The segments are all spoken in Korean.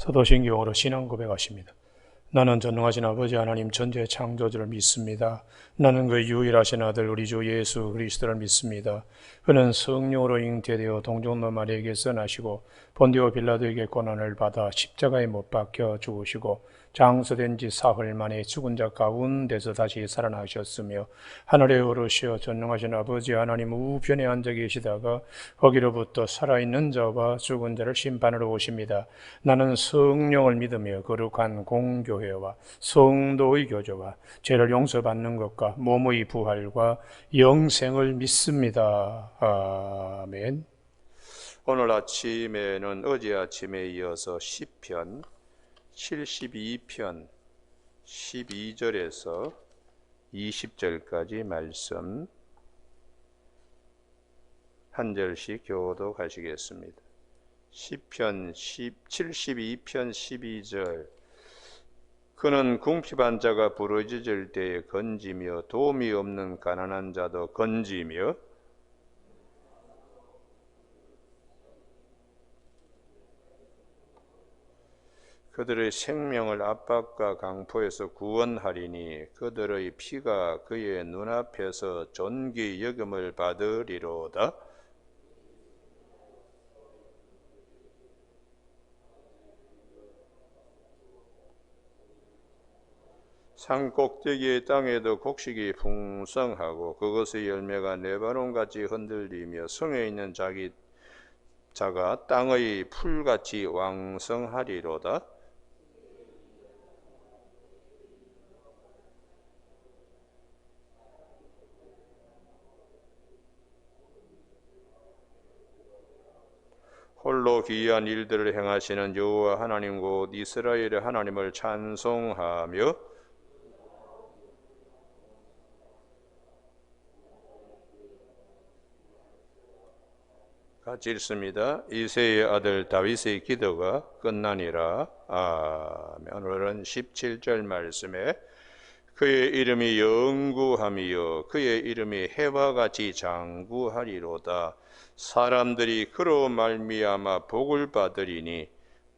사도신경으로 신앙 고백하십니다. 나는 전능하신 아버지 하나님 전지의 창조주를 믿습니다. 나는 그 유일하신 아들 우리 주 예수 그리스도를 믿습니다. 그는 성령으로 잉태되어 동정노 마리아에게서 나시고 본디오 빌라도에게 고난을 받아 십자가에 못 박혀 죽으시고 장서된 지 사흘 만에 죽은 자 가운데서 다시 살아나셨으며 하늘에 오르시어 전능하신 아버지 하나님 우편에 앉아 계시다가 거기로부터 살아있는 자와 죽은 자를 심판하러 오십니다. 나는 성령을 믿으며 거룩한 공교회와 성도의 교제와 죄를 용서받는 것과 몸의 부활과 영생을 믿습니다. 아멘. 오늘 아침에는 어제 아침에 이어서 시편 72편 12절에서 20절까지 말씀 한 절씩 교독하시겠습니다. 시편 72편 12절. 그는 궁핍한 자가 부르짖을 때에 건지며 도움이 없는 가난한 자도 건지며 그들의 생명을 압박과 강포에서 구원하리니 그들의 피가 그의 눈앞에서 존귀 여김을 받으리로다. 산 꼭대기의 땅에도 곡식이 풍성하고 그것의 열매가 레바논같이 흔들리며 성에 있는 자가 땅의 풀같이 왕성하리로다. 홀로 기이한 일들을 행하시는 여호와 하나님 곧 이스라엘의 하나님을 찬송하며 같이 읽습니다. 이새의 아들 다윗의 기도가 끝나니라. 아멘. 오늘은 17절 말씀에 그의 이름이 영구함이요 그의 이름이 해와 같이 장구하리로다. 사람들이 그로 말미암아 복을 받으리니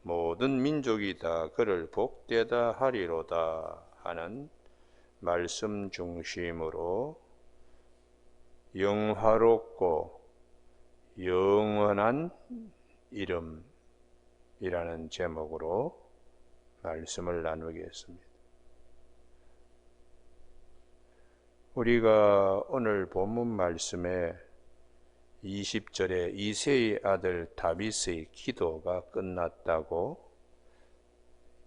모든 민족이 다 그를 복되다 하리로다 하는 말씀 중심으로 영화롭고 영원한 이름이라는 제목으로 말씀을 나누겠습니다. 우리가 오늘 본문 말씀에 20절에 이새의 아들 다윗의 기도가 끝났다고,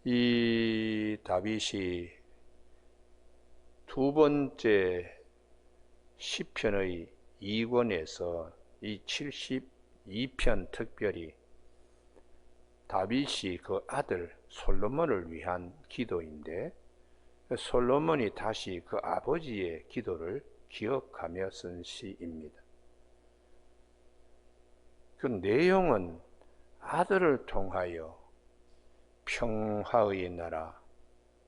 이 다윗이 두 번째 시편의 2권에서 이 72편 특별히 다윗이 그 아들 솔로몬을 위한 기도인데, 솔로몬이 다시 그 아버지의 기도를 기억하며 쓴 시입니다. 그 내용은 아들을 통하여 평화의 나라,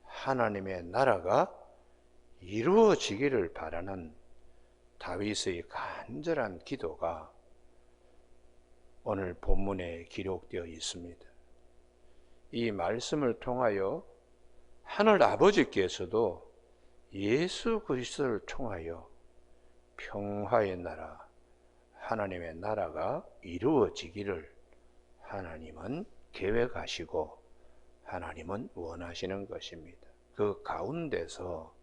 하나님의 나라가 이루어지기를 바라는 다윗의 간절한 기도가 오늘 본문에 기록되어 있습니다. 이 말씀을 통하여 하늘 아버지께서도 예수 그리스도를 통하여 평화의 나라, 하나님의 나라가 이루어지기를 하나님은 계획하시고 하나님은 원하시는 것입니다. 그 가운데서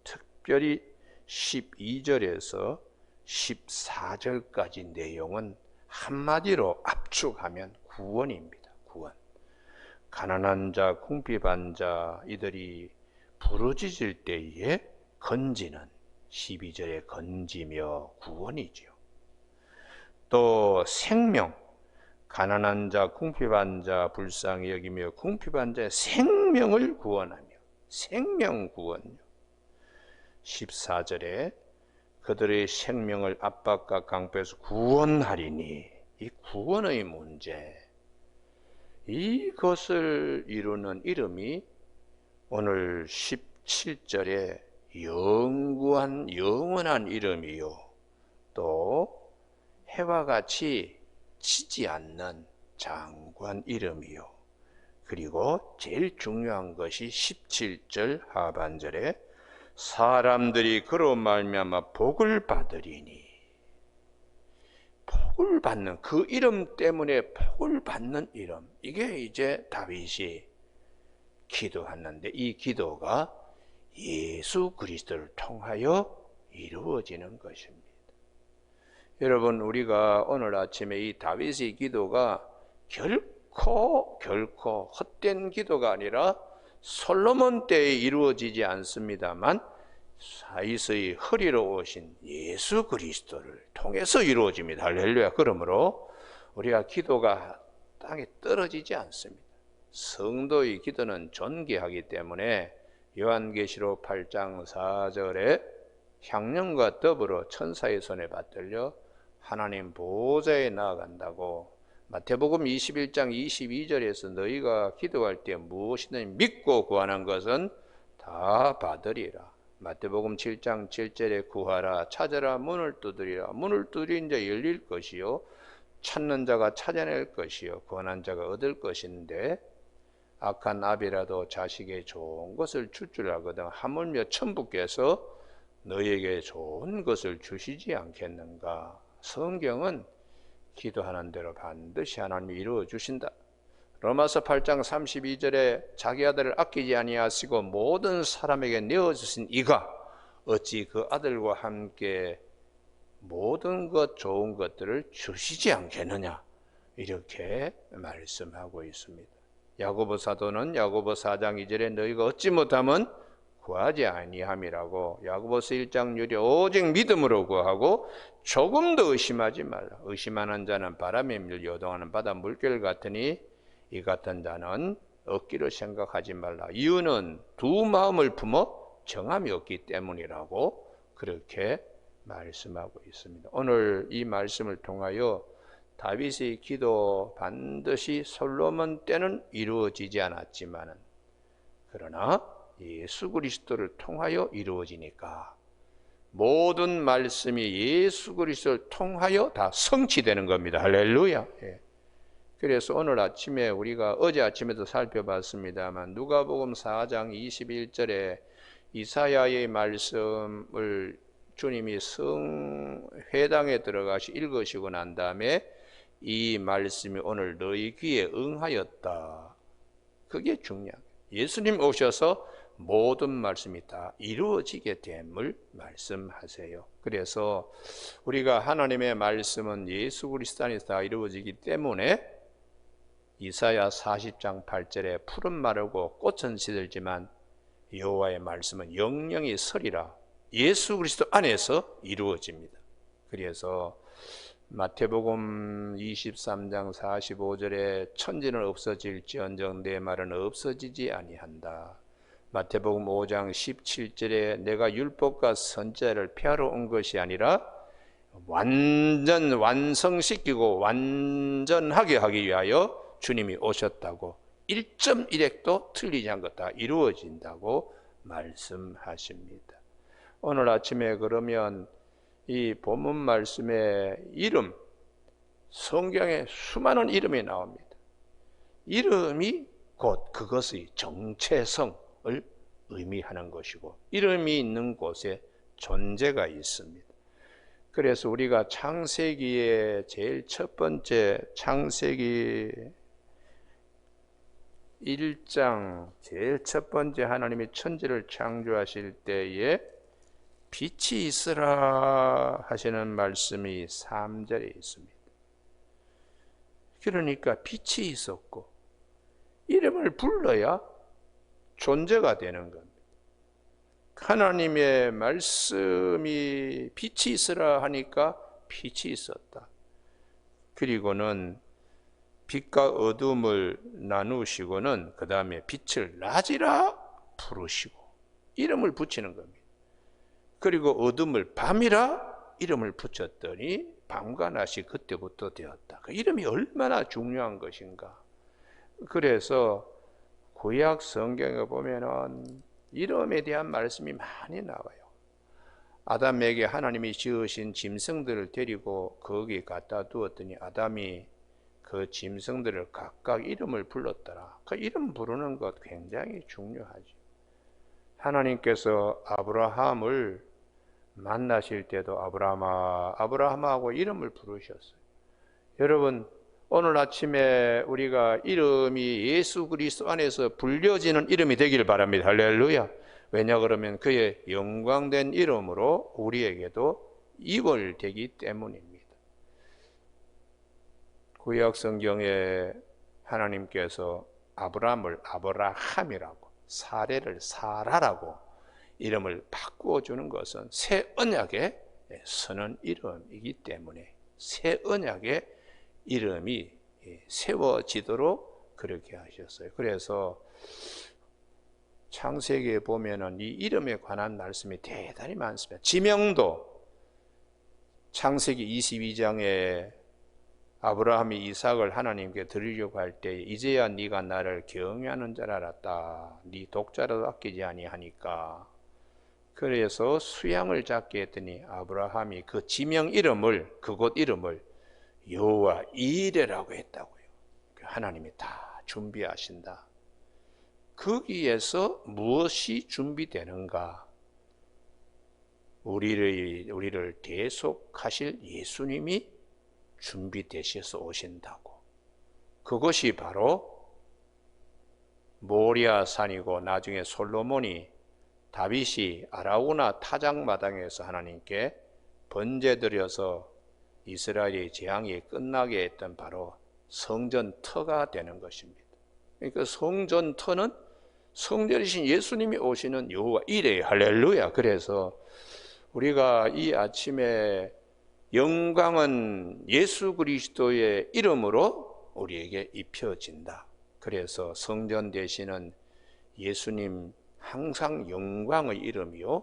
특별히 12절에서 14절까지 내용은 한마디로 압축하면 구원입니다. 구원. 가난한 자, 궁핍한 자 이들이 부르짖을 때에 건지는 12절에 건지며 구원이죠. 또 생명, 가난한 자, 궁핍한 자 불쌍히 여기며 궁핍한 자의 생명을 구원하며 생명 구원요. 14절에 그들의 생명을 압박과 강포에서 구원하리니, 이 구원의 문제, 이것을 이루는 이름이 오늘 17절에 영원한 이름이요 또 해와 같이 지지 않는 장관 이름이요 그리고 제일 중요한 것이 17절 하반절에 사람들이 그로 말미암아 복을 받으리니, 복을 받는, 그 이름 때문에 복을 받는 이름, 이게 이제 다윗이 기도하는데, 이 기도가 예수 그리스도를 통하여 이루어지는 것입니다. 여러분, 우리가 오늘 아침에 이 다윗의 기도가 결코 헛된 기도가 아니라 솔로몬 때에 이루어지지 않습니다만 다윗의 허리로 오신 예수 그리스도를 통해서 이루어집니다. 할렐루야. 그러므로 우리가 기도가 땅에 떨어지지 않습니다. 성도의 기도는 존귀하기 때문에 요한계시록 8장 4절에 향령과 더불어 천사의 손에 받들려 하나님 보좌에 나아간다고, 마태복음 21장 22절에서 너희가 기도할 때 무엇이든 믿고 구하는 것은 다 받으리라. 마태복음 7장 7절에 구하라, 찾아라, 문을 두드리라. 문을 두드린 자 열릴 것이요, 찾는 자가 찾아낼 것이요, 구하는 자가 얻을 것인데, 악한 아비라도 자식의 좋은 것을 줄 알거든 하물며 천부께서 너희에게 좋은 것을 주시지 않겠는가. 성경은 기도하는 대로 반드시 하나님이 이루어 주신다. 로마서 8장 32절에 자기 아들을 아끼지 아니하시고 모든 사람에게 내어주신 이가 어찌 그 아들과 함께 모든 것 좋은 것들을 주시지 않겠느냐, 이렇게 말씀하고 있습니다. 야고보 사도는 야고보 4장 2절에 너희가 얻지 못하면 구하지 아니함이라고, 야고보서 1장 6절에 오직 믿음으로 구하고 조금도 의심하지 말라. 의심하는 자는 바람에 밀려 요동하는 바다 물결 같으니 이 같은 자는 얻기로 생각하지 말라. 이유는 두 마음을 품어 정함이 없기 때문이라고 그렇게 말씀하고 있습니다. 오늘 이 말씀을 통하여 다윗의 기도 반드시 솔로몬 때는 이루어지지 않았지만, 그러나 예수 그리스도를 통하여 이루어지니까 모든 말씀이 예수 그리스도를 통하여 다 성취되는 겁니다. 할렐루야. 그래서 오늘 아침에 우리가 어제 아침에도 살펴봤습니다만 누가복음 4장 21절에 이사야의 말씀을 주님이 성회당에 들어가시 읽으시고 난 다음에 이 말씀이 오늘 너희 귀에 응하였다. 그게 중요해요. 예수님 오셔서 모든 말씀이 다 이루어지게 됨을 말씀하세요. 그래서 우리가 하나님의 말씀은 예수 그리스도 안에서 다 이루어지기 때문에 이사야 40장 8절에 풀은 마르고 꽃은 시들지만 여호와의 말씀은 영영이 서리라. 예수 그리스도 안에서 이루어집니다. 그래서 마태복음 23장 45절에 천지는 없어질지언정 내 말은 없어지지 아니한다. 마태복음 5장 17절에 내가 율법과 선지자를 폐하러 온 것이 아니라 완성시키고 완전하게 하기 위하여 주님이 오셨다고, 1.1핵도 틀리지 않은 것 다 이루어진다고 말씀하십니다. 오늘 아침에 그러면 이 본문 말씀의 이름, 성경에 수많은 이름이 나옵니다. 이름이 곧 그것의 정체성을 의미하는 것이고, 이름이 있는 곳에 존재가 있습니다. 그래서 우리가 창세기의 제일 첫 번째, 창세기 1장 제일 첫 번째 하나님이 천지를 창조하실 때에 빛이 있으라 하시는 말씀이 3절에 있습니다. 그러니까 빛이 있었고 이름을 불러야 존재가 되는 겁니다. 하나님의 말씀이 빛이 있으라 하니까 빛이 있었다. 그리고는 빛과 어둠을 나누시고는 그 다음에 빛을 낮이라 부르시고 이름을 붙이는 겁니다. 그리고 어둠을 밤이라 이름을 붙였더니 밤과 낮이 그때부터 되었다. 그 이름이 얼마나 중요한 것인가. 그래서 구약 성경에 보면은 이름에 대한 말씀이 많이 나와요. 아담에게 하나님이 지으신 짐승들을 데리고 거기 갖다 두었더니 아담이 그 짐승들을 각각 이름을 불렀더라. 그 이름 부르는 것 굉장히 중요하죠. 하나님께서 아브라함을 만나실 때도 아브라함아, 아브라함하고 이름을 부르셨어요. 여러분, 오늘 아침에 우리가 이름이 예수 그리스도 안에서 불려지는 이름이 되길 바랍니다. 할렐루야. 왜냐 그러면 그의 영광된 이름으로 우리에게도 이월되기 때문입니다. 구약 성경에 하나님께서 아브라함을 아브라함이라고, 사레를 사라라고 이름을 바꾸어 주는 것은 새 언약에 서는 이름이기 때문에 새 언약의 이름이 세워지도록 그렇게 하셨어요. 그래서 창세기에 보면은 이 이름에 관한 말씀이 대단히 많습니다. 지명도 창세기 22장에 아브라함이 이삭을 하나님께 드리려고 할 때 이제야 네가 나를 경외하는 줄 알았다. 네 독자라도 아끼지 아니하니까. 그래서 수양을 잡게 했더니 아브라함이 그 지명 이름을, 그곳 이름을 여호와 이레라고 했다고요. 하나님이 다 준비하신다. 거기에서 무엇이 준비되는가? 우리를 대속하실 예수님이 준비되셔서 오신다고. 그것이 바로 모리아 산이고 나중에 솔로몬이 다윗이 아라우나 타작마당에서 하나님께 번제드려서 이스라엘의 재앙이 끝나게 했던 바로 성전터가 되는 것입니다. 그러니까 성전터는 성전이신 예수님이 오시는 여호와 이레, 할렐루야. 그래서 우리가 이 아침에 영광은 예수 그리스도의 이름으로 우리에게 입혀진다. 그래서 성전 되시는 예수님 항상 영광의 이름이요,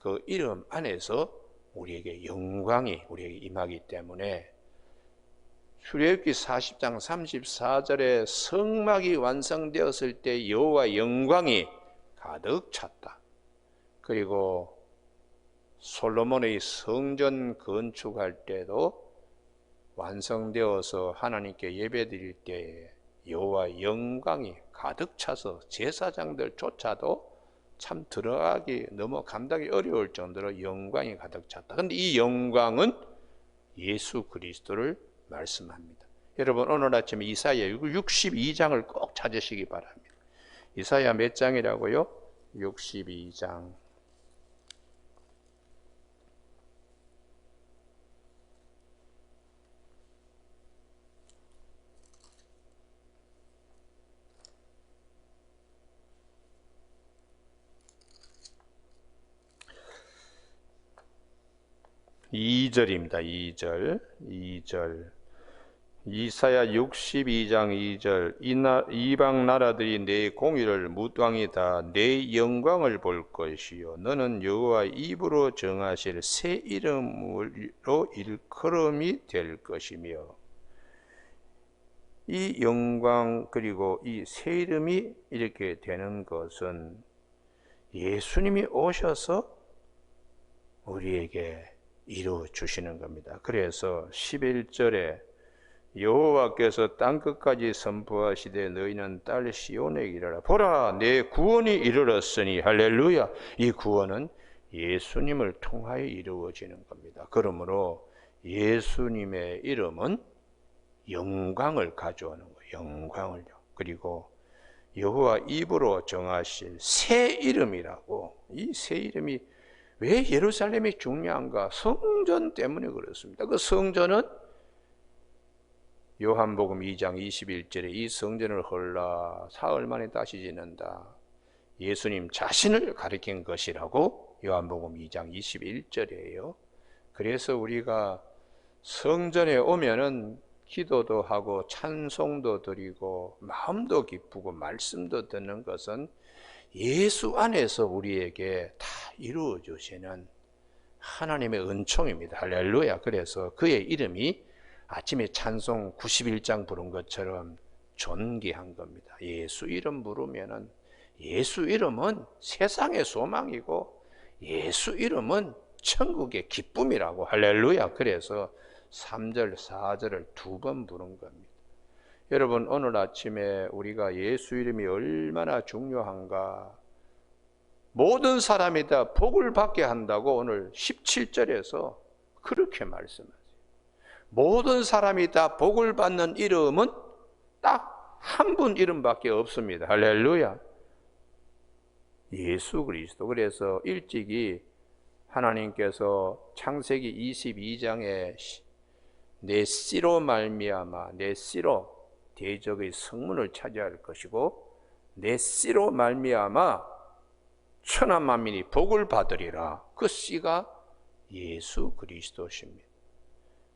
그 이름 안에서 우리에게 영광이 우리에게 임하기 때문에 출애굽기 40장 34절에 성막이 완성되었을 때 여호와 영광이 가득 찼다. 그리고 솔로몬의 성전 건축할 때도 완성되어서 하나님께 예배드릴 때 여호와 영광이 가득 차서 제사장들조차도 참 들어가기 너무 감당이 어려울 정도로 영광이 가득 찼다. 그런데 이 영광은 예수 그리스도를 말씀합니다. 여러분 오늘 아침에 이사야 62장을 꼭 찾으시기 바랍니다. 이사야 몇 장이라고요? 62장. (2절입니다) 2절. 이사야 62장 2절. 이방 나라들이 내 공의를 무당이다. 내 영광을 볼 것이요 너는 여호와 입으로 정하실 새 이름으로 일컬음이 될 것이며. 이 영광 그리고 이 새 이름이 이렇게 되는 것은 예수님이 오셔서 우리에게 이루어 주시는 겁니다. 그래서 11절에 여호와께서 땅끝까지 선포하시되 너희는 딸 시온에게 이르라. 보라 내 구원이 이르렀으니. 할렐루야. 이 구원은 예수님을 통하여 이루어지는 겁니다. 그러므로 예수님의 이름은 영광을 가져오는 거예요. 영광을요. 그리고 여호와 입으로 정하실 새 이름이라고. 이 새 이름이 왜 예루살렘이 중요한가? 성전 때문에 그렇습니다. 그 성전은 요한복음 2장 21절에 이 성전을 헐라 사흘 만에 다시 짓는다. 예수님 자신을 가리킨 것이라고 요한복음 2장 21절이에요. 그래서 우리가 성전에 오면은 기도도 하고 찬송도 드리고 마음도 기쁘고 말씀도 듣는 것은 예수 안에서 우리에게 다 이루어 주시는 하나님의 은총입니다. 할렐루야. 그래서 그의 이름이 아침에 찬송 91장 부른 것처럼 존귀한 겁니다. 예수 이름 부르면은 예수 이름은 세상의 소망이고 예수 이름은 천국의 기쁨이라고. 할렐루야. 그래서 3절 4절을 2번 부른 겁니다. 여러분, 오늘 아침에 우리가 예수 이름이 얼마나 중요한가, 모든 사람이 다 복을 받게 한다고 오늘 17절에서 그렇게 말씀하세요. 모든 사람이 다 복을 받는 이름은 딱 한 분 이름밖에 없습니다. 할렐루야. 예수 그리스도. 그래서 일찍이 하나님께서 창세기 22장에 내 씨로 말미암아, 내 씨로 대적의 성문을 차지할 것이고 내 씨로 말미암아 천하 만민이 복을 받으리라. 그 씨가 예수 그리스도십니다.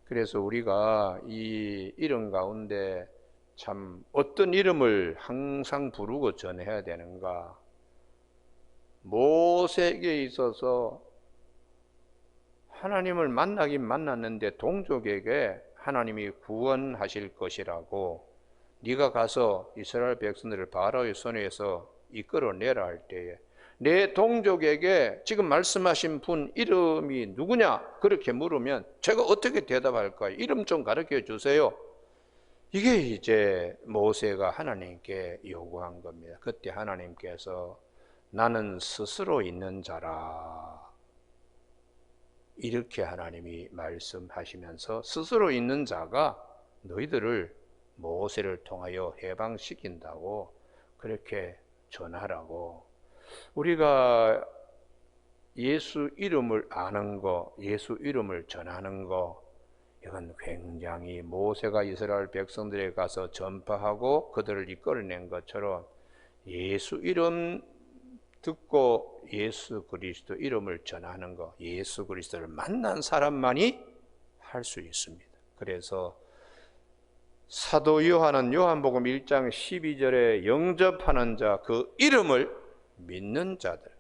그래서 우리가 이 이름 가운데 참 어떤 이름을 항상 부르고 전해야 되는가. 모세에게 있어서 하나님을 만나긴 만났는데 동족에게 하나님이 구원하실 것이라고, 네가 가서 이스라엘 백성들을 바로의 손에서 이끌어내라 할 때에 내 동족에게 지금 말씀하신 분 이름이 누구냐 그렇게 물으면 제가 어떻게 대답할까요? 이름 좀 가르쳐 주세요. 이게 이제 모세가 하나님께 요구한 겁니다. 그때 하나님께서 나는 스스로 있는 자라, 이렇게 하나님이 말씀하시면서 스스로 있는 자가 너희들을 모세를 통하여 해방시킨다고 그렇게 전하라고. 우리가 예수 이름을 아는 거, 예수 이름을 전하는 거, 이건 굉장히 모세가 이스라엘 백성들에 가서 전파하고 그들을 이끌어낸 것처럼 예수 이름 듣고 예수 그리스도 이름을 전하는 거, 예수 그리스도를 만난 사람만이 할 수 있습니다. 그래서 사도 요한은 요한복음 1장 12절에 영접하는 자, 그 이름을 믿는 자들,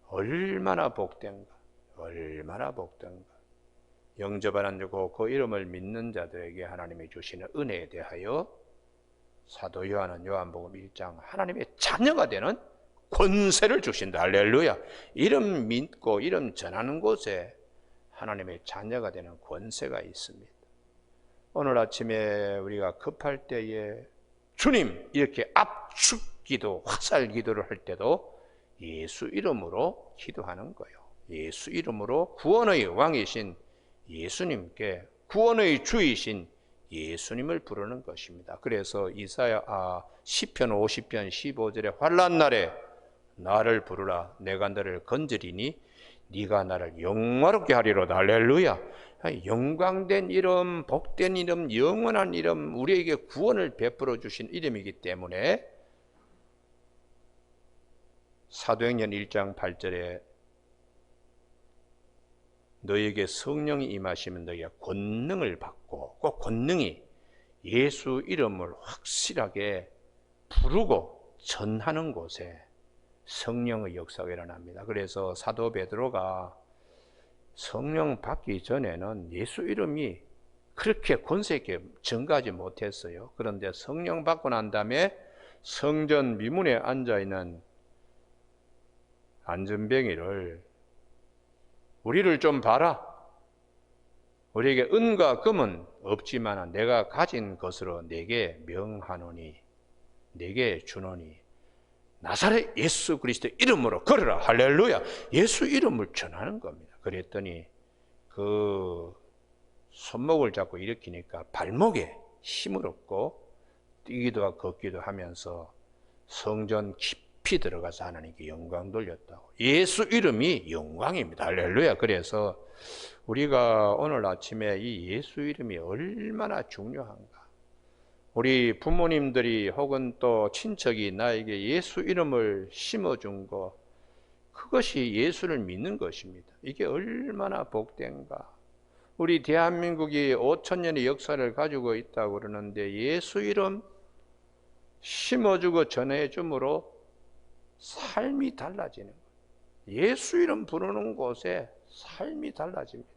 얼마나 복된가, 얼마나 복된가. 영접하는 자고 그 이름을 믿는 자들에게 하나님이 주시는 은혜에 대하여 사도 요한은 요한복음 1장 하나님의 자녀가 되는 권세를 주신다. 할렐루야. 이름 믿고 이름 전하는 곳에 하나님의 자녀가 되는 권세가 있습니다. 오늘 아침에 우리가 급할 때에 주님 이렇게 압축기도, 화살기도를 할 때도 예수 이름으로 기도하는 거예요. 예수 이름으로 구원의 왕이신 예수님께, 구원의 주이신 예수님을 부르는 것입니다. 그래서 시편 50편 15절에 환난 날에 나를 부르라, 내가 너를 건지리니 네가 나를 영화롭게 하리로다. 할렐루야. 영광된 이름, 복된 이름, 영원한 이름, 우리에게 구원을 베풀어 주신 이름이기 때문에 사도행전 1장 8절에 너에게 성령이 임하시면 너희가 권능을 받고, 그 권능이 예수 이름을 확실하게 부르고 전하는 곳에 성령의 역사가 일어납니다. 그래서 사도 베드로가 성령 받기 전에는 예수 이름이 그렇게 권세 있게 증가하지 못했어요. 그런데 성령 받고 난 다음에 성전 미문에 앉아있는 안전뱅이를 우리를 좀 봐라. 우리에게 은과 금은 없지만 내가 가진 것으로 내게 명하노니, 내게 주노니 나사렛 예수 그리스도 이름으로 걸어라. 할렐루야. 예수 이름을 전하는 겁니다. 그랬더니 그 손목을 잡고 일으키니까 발목에 힘을 얻고 뛰기도 하고 걷기도 하면서 성전 깊이 들어가서 하나님께 영광 돌렸다고. 예수 이름이 영광입니다. 할렐루야. 그래서 우리가 오늘 아침에 이 예수 이름이 얼마나 중요한가. 우리 부모님들이 혹은 또 친척이 나에게 예수 이름을 심어준 거, 그것이 예수를 믿는 것입니다. 이게 얼마나 복된가. 우리 대한민국이 5,000년의 역사를 가지고 있다고 그러는데 예수 이름 심어주고 전해줌으로 삶이 달라지는 거예요. 예수 이름 부르는 곳에 삶이 달라집니다.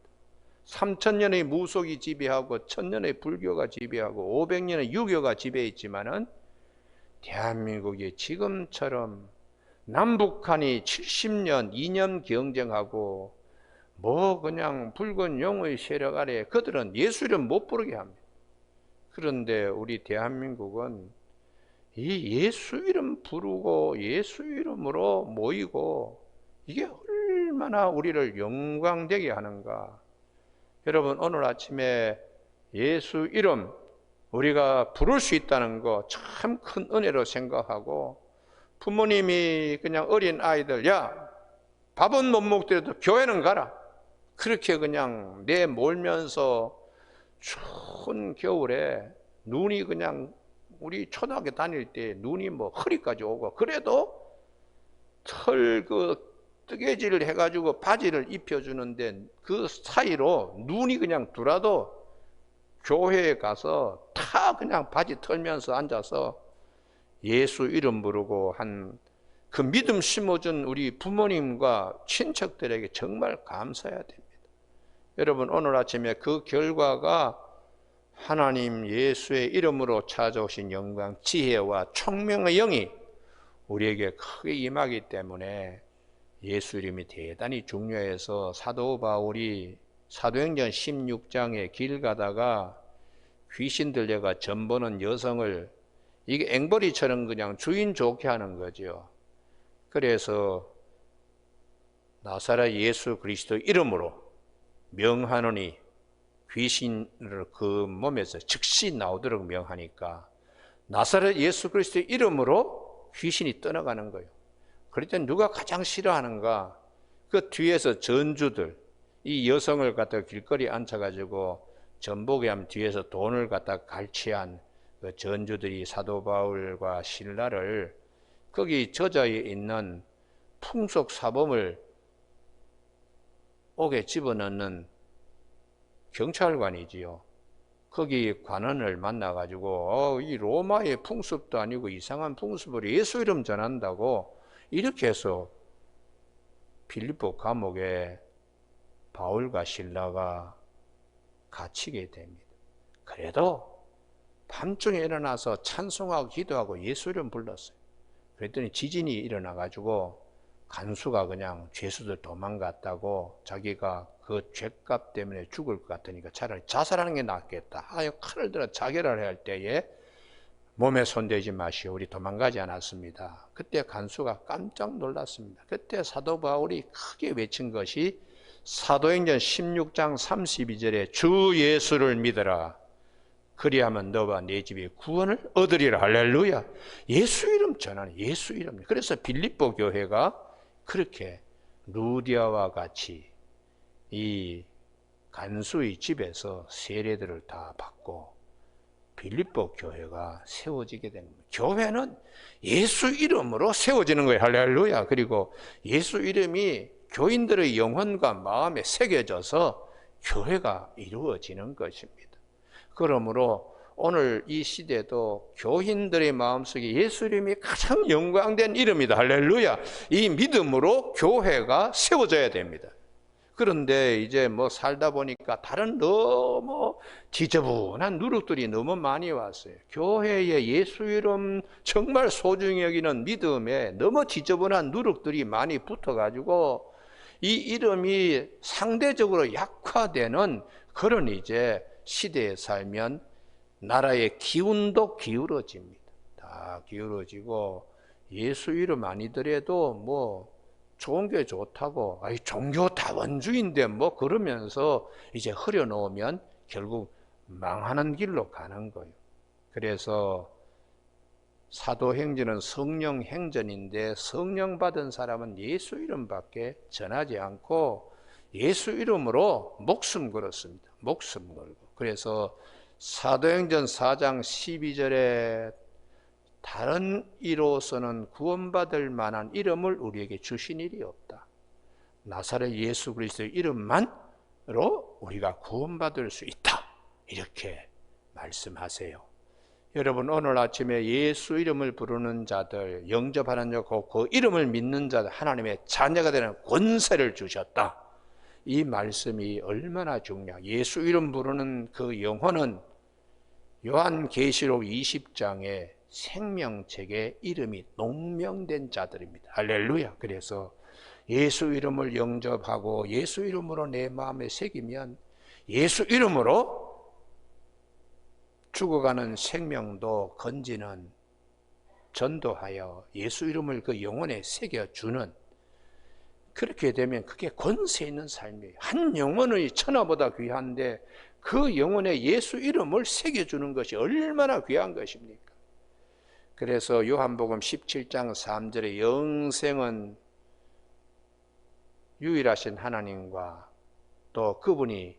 3,000년의 무속이 지배하고 1,000년의 불교가 지배하고 500년의 유교가 지배했지만은 대한민국이 지금처럼 남북한이 70년, 2년 경쟁하고 뭐 그냥 붉은 용의 세력 아래 그들은 예수 이름 못 부르게 합니다. 그런데 우리 대한민국은 이 예수 이름 부르고 예수 이름으로 모이고 이게 얼마나 우리를 영광되게 하는가. 여러분, 오늘 아침에 예수 이름 우리가 부를 수 있다는 거 참 큰 은혜로 생각하고, 부모님이 그냥 어린 아이들, 야, 밥은 못 먹더라도 교회는 가라, 그렇게 그냥 내몰면서 추운 겨울에 눈이 그냥, 우리 초등학교 다닐 때 눈이 뭐 허리까지 오고, 그래도 뜨개질을 해가지고 바지를 입혀주는데 그 사이로 눈이 그냥 들어와도 교회에 가서 다 그냥 바지 털면서 앉아서 예수 이름 부르고 한 그 믿음 심어준 우리 부모님과 친척들에게 정말 감사해야 됩니다. 여러분, 오늘 아침에 그 결과가 하나님 예수의 이름으로 찾아오신 영광, 지혜와 총명의 영이 우리에게 크게 임하기 때문에 예수 이름이 대단히 중요해서 사도 바울이 사도행전 16장에 길 가다가 귀신 들려가 전보는 여성을, 이게 앵벌이처럼 그냥 주인 좋게 하는 거죠. 그래서 나사렛 예수 그리스도 이름으로 명하노니 귀신을 그 몸에서 즉시 나오도록 명하니까 나사렛 예수 그리스도 이름으로 귀신이 떠나가는 거예요. 그럴 때 누가 가장 싫어하는가? 그 뒤에서 전주들, 이 여성을 갖다가 길거리에 앉혀가지고 전복에 하면 뒤에서 돈을 갖다가 갈취한 그 전주들이 사도 바울과 실라를 거기 저자에 있는 풍속 사범을 옥에 집어넣는 경찰관이지요. 거기 관원을 만나가지고 이 로마의 풍습도 아니고 이상한 풍습을 예수 이름 전한다고 이렇게 해서 빌립보 감옥에 바울과 실라가 갇히게 됩니다. 그래도 밤중에 일어나서 찬송하고 기도하고 예수 이름 불렀어요. 그랬더니 지진이 일어나가지고 간수가 그냥 죄수들 도망갔다고, 자기가 그 죄값 때문에 죽을 것 같으니까 차라리 자살하는 게 낫겠다 하여 칼을 들어 자결을 할 때에 몸에 손대지 마시오, 우리 도망가지 않았습니다. 그때 간수가 깜짝 놀랐습니다. 그때 사도 바울이 크게 외친 것이 사도행전 16장 32절에 주 예수를 믿어라, 그리하면 너와 네 집이 구원을 얻으리라. 할렐루야. 예수 이름 전하는, 예수 이름. 그래서 빌립보 교회가 그렇게 루디아와 같이 이 간수의 집에서 세례들을 다 받고 빌립보 교회가 세워지게 된 겁니다. 교회는 예수 이름으로 세워지는 거예요. 할렐루야. 그리고 예수 이름이 교인들의 영혼과 마음에 새겨져서 교회가 이루어지는 것입니다. 그러므로 오늘 이 시대도 교인들의 마음속에 예수 이름이 가장 영광된 이름이다. 할렐루야. 이 믿음으로 교회가 세워져야 됩니다. 그런데 이제 뭐 살다 보니까 다른 너무 지저분한 누룩들이 너무 많이 왔어요. 교회에 예수 이름 정말 소중히 여기는 믿음에 너무 지저분한 누룩들이 많이 붙어가지고 이 이름이 상대적으로 약화되는 그런 이제 시대에 살면 나라의 기운도 기울어집니다. 다 기울어지고 예수 이름 아니더라도 뭐 좋은 게 좋다고, 아이 종교 다원주의인데 뭐 그러면서 이제 흐려놓으면 결국 망하는 길로 가는 거예요. 그래서 사도행전은 성령 행전인데 성령 받은 사람은 예수 이름밖에 전하지 않고 예수 이름으로 목숨 걸었습니다. 목숨 걸고. 그래서 사도행전 4장 12절에 다른 이로서는 구원받을 만한 이름을 우리에게 주신 일이 없다. 나사렛 예수 그리스도의 이름만으로 우리가 구원받을 수 있다. 이렇게 말씀하세요. 여러분, 오늘 아침에 예수 이름을 부르는 자들, 영접하는 자고 그 이름을 믿는 자들, 하나님의 자녀가 되는 권세를 주셨다. 이 말씀이 얼마나 중요해요. 예수 이름 부르는 그 영혼은 요한계시록 20장에 생명책에 이름이 농명된 자들입니다. 할렐루야. 그래서 예수 이름을 영접하고 예수 이름으로 내 마음에 새기면 예수 이름으로 죽어가는 생명도 건지는, 전도하여 예수 이름을 그 영혼에 새겨주는, 그렇게 되면 그게 권세 있는 삶이에요. 한 영혼의 천하보다 귀한데 그 영혼에 예수 이름을 새겨주는 것이 얼마나 귀한 것입니까? 그래서 요한복음 17장 3절에 영생은 유일하신 하나님과 또 그분이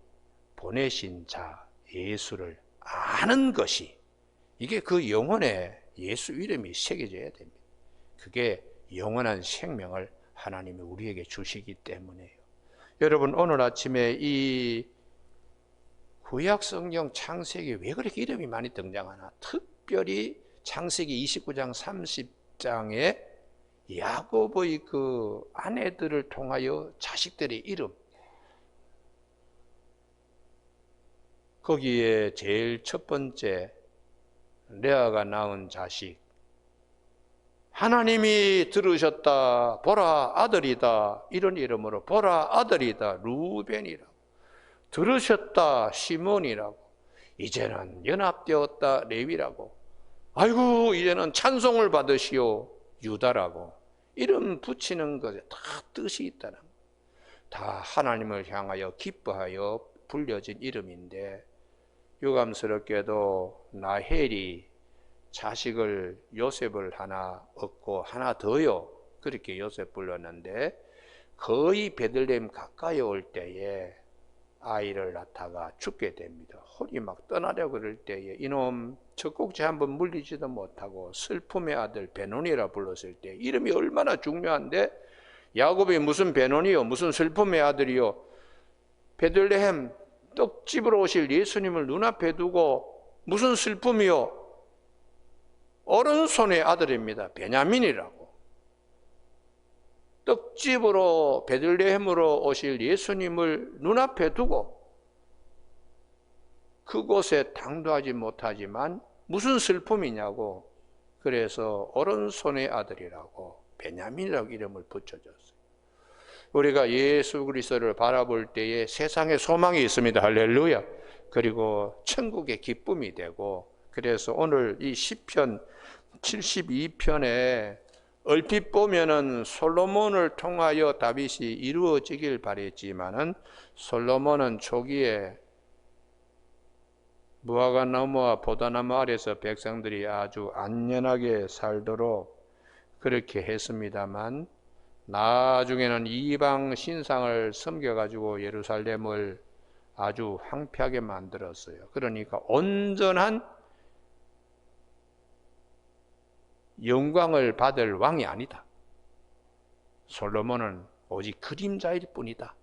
보내신 자 예수를 아는 것이, 이게 그 영혼에 예수 이름이 새겨져야 됩니다. 그게 영원한 생명을 하나님이 우리에게 주시기 때문에요. 여러분, 오늘 아침에 이 구약 성경 창세기 왜 그렇게 이름이 많이 등장하나? 특별히 창세기 29장 30장에 야곱의 그 아내들을 통하여 자식들의 이름, 거기에 제일 첫 번째 레아가 낳은 자식, 하나님이 들으셨다, 보라 아들이다, 이런 이름으로 보라 아들이다, 루벤이라고, 들으셨다, 시몬이라고, 이제는 연합되었다, 레위라고, 아이고 이제는 찬송을 받으시오, 유다라고 이름 붙이는 것에 다 뜻이 있다는 거예요. 다 하나님을 향하여 기뻐하여 불려진 이름인데, 유감스럽게도 라헬이 자식을 요셉을 하나 얻고 하나 더요, 그렇게 요셉 불렀는데 거의 베들레헴 가까이 올 때에 아이를 낳다가 죽게 됩니다. 혼이 막 떠나려고 그럴 때에 이놈 젖꼭지 한번 물리지도 못하고 슬픔의 아들 베노니라 불렀을 때, 이름이 얼마나 중요한데, 야곱이 무슨 베노니요, 무슨 슬픔의 아들이요, 베들레헴 떡집으로 오실 예수님을 눈앞에 두고 무슨 슬픔이요, 오른손의 아들입니다. 베냐민이라고. 떡집으로 베들레헴으로 오실 예수님을 눈앞에 두고 그곳에 당도하지 못하지만 무슨 슬픔이냐고, 그래서 오른손의 아들이라고 베냐민이라고 이름을 붙여줬어요. 우리가 예수 그리스도를 바라볼 때에 세상에 소망이 있습니다. 할렐루야. 그리고 천국의 기쁨이 되고, 그래서 오늘 이 시편 72편에 얼핏 보면은 솔로몬을 통하여 다윗이 이루어지길 바랬지만은, 솔로몬은 초기에 무화과 나무와 포도나무 아래서 백성들이 아주 안전하게 살도록 그렇게 했습니다만, 나중에는 이방 신상을 섬겨가지고 예루살렘을 아주 황폐하게 만들었어요. 그러니까 온전한 영광을 받을 왕이 아니다. 솔로몬은 오직 그림자일 뿐이다.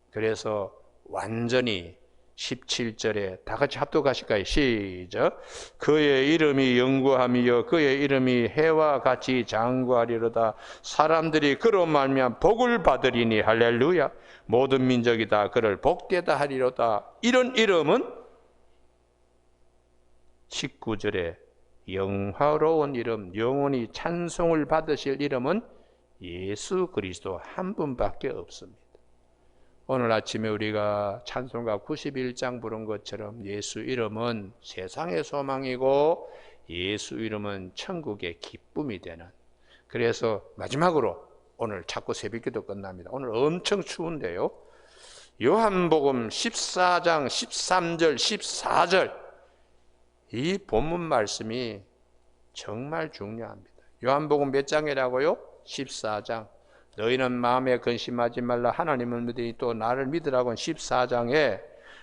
그래서 완전히 17절에 다 같이 합독하실까요? 시작. 그의 이름이 영구함이요 그의 이름이 해와 같이 장구하리로다. 사람들이 그로 말미암아 복을 받으리니, 할렐루야. 모든 민족이 다 그를 복되다 하리로다. 이런 이름은 19절에 영화로운 이름, 영원히 찬송을 받으실 이름은 예수 그리스도 한 분밖에 없습니다. 오늘 아침에 우리가 찬송가 91장 부른 것처럼 예수 이름은 세상의 소망이고 예수 이름은 천국의 기쁨이 되는, 그래서 마지막으로 오늘 자꾸 새벽기도 끝납니다. 오늘 엄청 추운데요, 요한복음 14장 13절 14절 이 본문 말씀이 정말 중요합니다. 요한복음 몇 장이라고요? 14장. 너희는 마음에 근심하지 말라, 하나님을 믿으니 또 나를 믿으라고 14장에,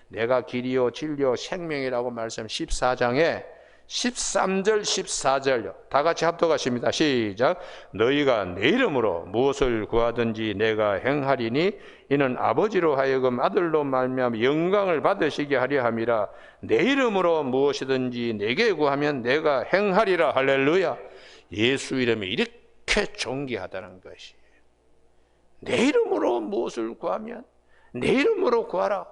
내가 길이요 진리요 생명이라고 말씀 14장에 13절 14절요. 다 같이 합독하십니다. 시작. 너희가 내 이름으로 무엇을 구하든지 내가 행하리니 이는 아버지로 하여금 아들로 말미암아 영광을 받으시게 하려 함이라. 내 이름으로 무엇이든지 내게 구하면 내가 행하리라. 할렐루야. 예수 이름이 이렇게 존귀하다는 것이, 내 이름으로 무엇을 구하면 내 이름으로 구하라.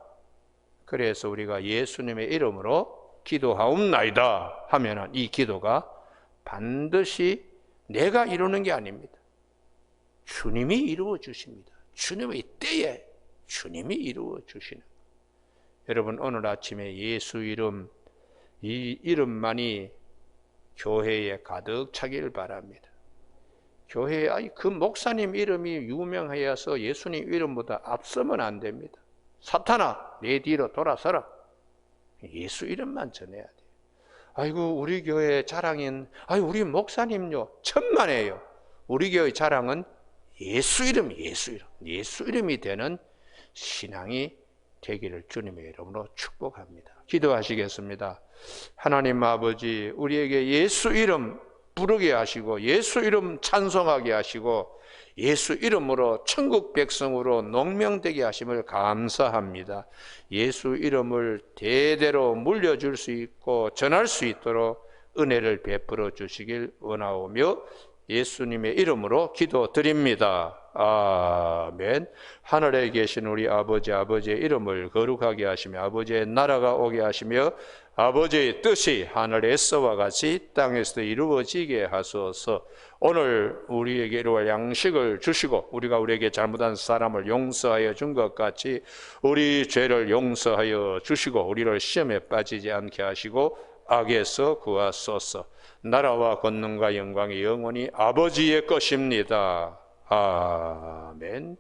그래서 우리가 예수님의 이름으로 기도하옵나이다 하면은 이 기도가 반드시 내가 이루는 게 아닙니다. 주님이 이루어 주십니다. 주님의 때에 주님이 이루어 주시는. 여러분 오늘 아침에 예수 이름, 이 이름만이 교회에 가득 차기를 바랍니다. 교회에 그 목사님 이름이 유명하여서 예수님 이름보다 앞서면 안 됩니다. 사탄아 내 뒤로 돌아서라. 예수 이름만 전해야 돼요. 아이고 우리 교회 자랑인 우리 목사님요 천만에요. 우리 교회 자랑은 예수 이름, 예수 이름, 예수 이름이 되는 신앙이 되기를 주님의 이름으로 축복합니다. 기도하시겠습니다. 하나님 아버지, 우리에게 예수 이름 부르게 하시고 예수 이름 찬송하게 하시고 예수 이름으로 천국 백성으로 농명되게 하심을 감사합니다. 예수 이름을 대대로 물려줄 수 있고 전할 수 있도록 은혜를 베풀어 주시길 원하오며 예수님의 이름으로 기도드립니다. 아멘. 하늘에 계신 우리 아버지, 아버지의 이름을 거룩하게 하시며 아버지의 나라가 오게 하시며 아버지의 뜻이 하늘에서와 같이 땅에서도 이루어지게 하소서. 오늘 우리에게 이루어질 양식을 주시고 우리가 우리에게 잘못한 사람을 용서하여 준 것 같이 우리 죄를 용서하여 주시고 우리를 시험에 빠지지 않게 하시고 악에서 구하소서. 나라와 권능과 영광이 영원히 아버지의 것입니다. 아멘.